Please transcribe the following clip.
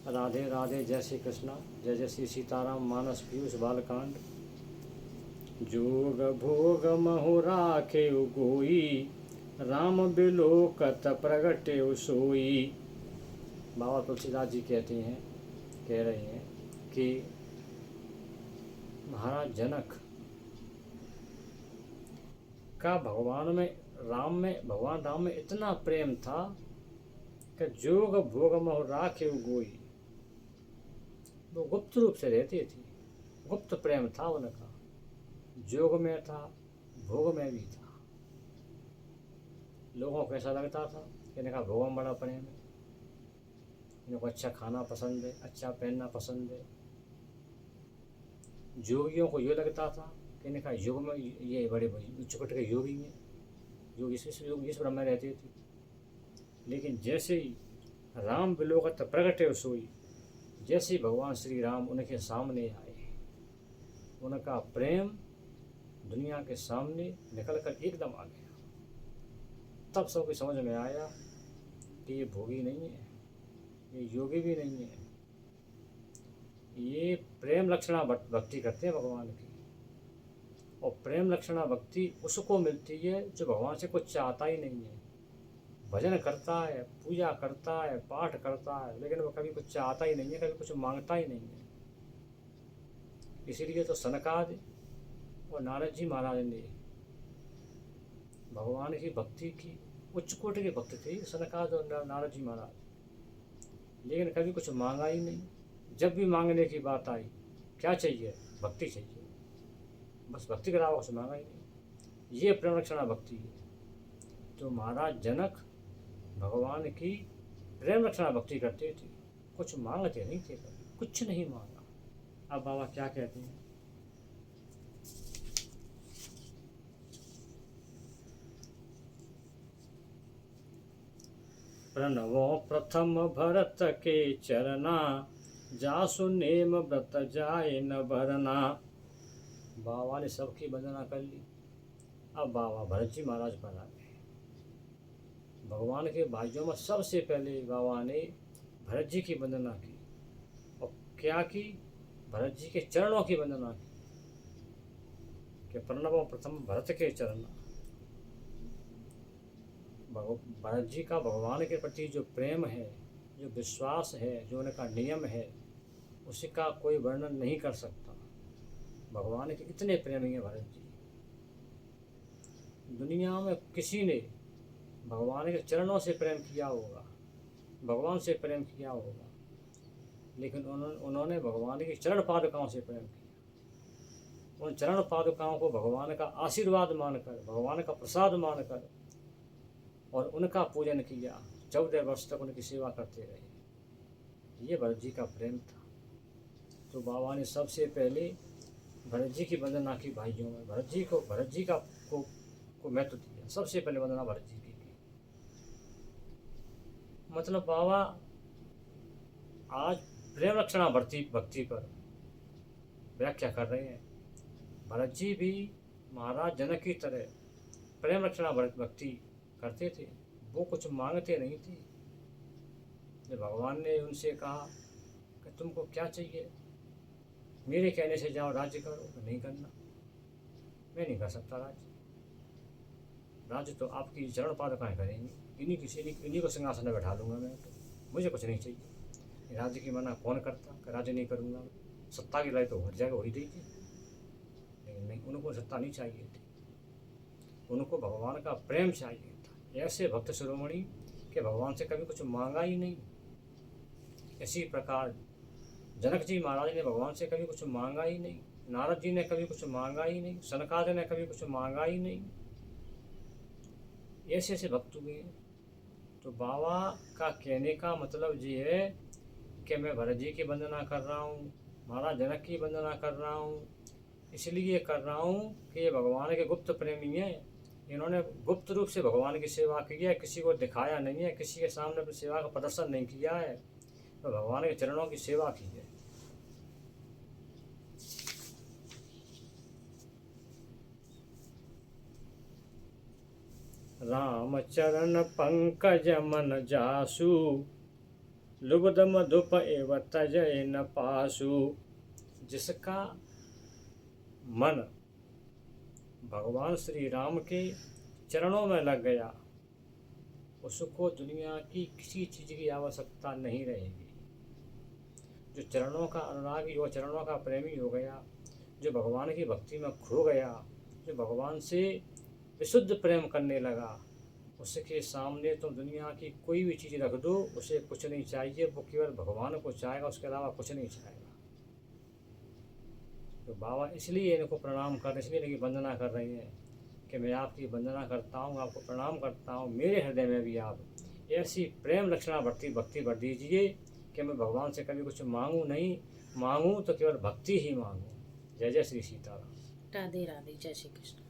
राधे राधे, जय श्री कृष्णा, जय जय श्री सीताराम। मानस पीयूष बालकांड। जोग भोग महु राखे गोई, राम बिलोकत प्रगटे सोई। बाबा तुलसीदास जी कह रहे हैं कि महाराज जनक का भगवान राम में इतना प्रेम था कि जोग भोग महु राखे गोई। वो गुप्त रूप से रहती थी, गुप्त प्रेम था उनका, जोग में था, भोग में भी था। लोगों को ऐसा लगता था कि इनका भोग में बड़ा प्रेम है, इनको अच्छा खाना पसंद है, अच्छा पहनना पसंद है। जोगियों को ये लगता था कि इनका युग में ये बड़े उच्चकोटि के योगी हैं, जो इस ब्रह्म में रहते थे। लेकिन जैसे ही राम बिलोकत प्रगटे सोई, जैसे ही भगवान श्री राम उनके सामने आए, उनका प्रेम दुनिया के सामने निकल कर एकदम आ गया। तब सबको समझ में आया कि ये भोगी नहीं है, ये योगी भी नहीं है, ये प्रेम लक्षणा भक्ति करते हैं भगवान की। और प्रेम लक्षणा भक्ति उसको मिलती है जो भगवान से कुछ चाहता ही नहीं है, भजन करता है, पूजा करता है, पाठ करता है, लेकिन वो कभी कुछ चाहता ही नहीं है, कभी कुछ मांगता ही नहीं है। इसीलिए तो सनकादि और नारद जी महाराज ने भगवान की भक्ति की, उच्च कोटि के भक्त थे सनकादि और नारद जी महाराज, लेकिन कभी कुछ मांगा ही नहीं। जब भी मांगने की बात आई, क्या चाहिए? भक्ति चाहिए, बस भक्ति के अलावा कुछ मांगा ही नहीं। ये प्रेम लक्षणा भक्ति है। तो महाराज जनक भगवान की प्रेम लक्षणा भक्ति करते थे, कुछ मांगते नहीं थे, कुछ नहीं मांगा। अब बाबा क्या कहते हैं? प्रणवो प्रथम भरत के चरना, जासु नेम व्रत जाए न भरना। बाबा ने सबकी वंदना कर ली। अब बाबा भरत जी महाराज पर आ गए। भगवान के भाइयों में सबसे पहले बाबा ने भरत जी की वंदना की। और क्या की? भरत जी के चरणों की वंदना की कि प्रणव प्रथम भरत के चरण। भरत जी का भगवान के प्रति जो प्रेम है, जो विश्वास है, जो उनका नियम है, उसका कोई वर्णन नहीं कर सकता। भगवान के इतने प्रेमी हैं भरत जी। दुनिया में किसी ने भगवान के चरणों से प्रेम किया होगा, भगवान से प्रेम किया होगा, लेकिन उन्होंने भगवान की चरण पादुकाओं से प्रेम किया। उन चरण पादुकाओं को भगवान का आशीर्वाद मानकर, भगवान का प्रसाद मानकर और उनका पूजन किया। 14 वर्ष तक उनकी सेवा करते रहे। ये भरत जी का प्रेम था। तो बाबा ने सबसे पहले भरत जी की वंदना की भाइयों में। भरत जी को महत्व दिया। सबसे पहले वंदना भरत जी की। मतलब बाबा आज प्रेम लक्षणा भक्ति पर व्याख्या कर रहे हैं। भरत जी भी महाराज जनक की तरह प्रेम लक्षणा भक्ति करते थे। वो कुछ मांगते नहीं थे। जब भगवान ने उनसे कहा कि तुमको क्या चाहिए, मेरे कहने से जाओ राज्य करो, तो नहीं करना, मैं नहीं कर सकता राज्य तो आपकी चरण पादुकाएं करेंगी, इन्हीं को सिंहासन में बैठा लूँगा मैं, तो मुझे कुछ नहीं चाहिए। राज्य की मना कौन करता कि राज्य नहीं करूँगा। सत्ता की लड़ाई तो हर जगह हो ही रही थी, लेकिन नहीं, उनको सत्ता नहीं चाहिए थी, उनको भगवान का प्रेम चाहिए था। ऐसे भक्त शिरोमणि के भगवान से कभी कुछ मांगा ही नहीं। इसी प्रकार जनक जी महाराज ने भगवान से कभी कुछ मांगा ही नहीं, नारद जी ने कभी कुछ मांगा ही नहीं, सनकादि ने कभी कुछ मांगा ही नहीं। ऐसे ऐसे भक्त हुए। तो बाबा का कहने का मतलब ये है कि मैं भरत जी की वंदना कर रहा हूँ, महाराज जनक की वंदना कर रहा हूँ, इसलिए कर रहा हूँ कि ये भगवान के गुप्त प्रेमी हैं। इन्होंने गुप्त रूप से भगवान की सेवा की है, किसी को दिखाया नहीं है, किसी के सामने अपनी सेवा का प्रदर्शन नहीं किया है, तो भगवान के चरणों की सेवा की है। राम चरण पंकज मन जासु, लुब्धम धुप एव तजय न पासु। जिसका मन भगवान श्री राम के चरणों में लग गया, उसको दुनिया की किसी चीज़ की आवश्यकता नहीं रहेगी। जो चरणों का अनुरागी हो, चरणों का प्रेमी हो गया, जो भगवान की भक्ति में खो गया, जो भगवान से विशुद्ध प्रेम करने लगा, उसके सामने तुम दुनिया की कोई भी चीज़ रख दो, उसे कुछ नहीं चाहिए। वो केवल भगवान को चाहेगा, उसके अलावा कुछ नहीं चाहेगा। तो बाबा इसलिए इनको प्रणाम कर रहे, इसलिए इनकी वंदना कर रही हैं कि मैं आपकी वंदना करता हूँ, आपको प्रणाम करता हूँ। मेरे हृदय में भी आप ऐसी प्रेम लक्षणा भक्ति भर दीजिए कि मैं भगवान से कभी कुछ मांगूँ नहीं, मांगूँ तो केवल भक्ति ही मांगूँ। जय जय श्री सीताराम। राधे राधे, जय श्री कृष्ण।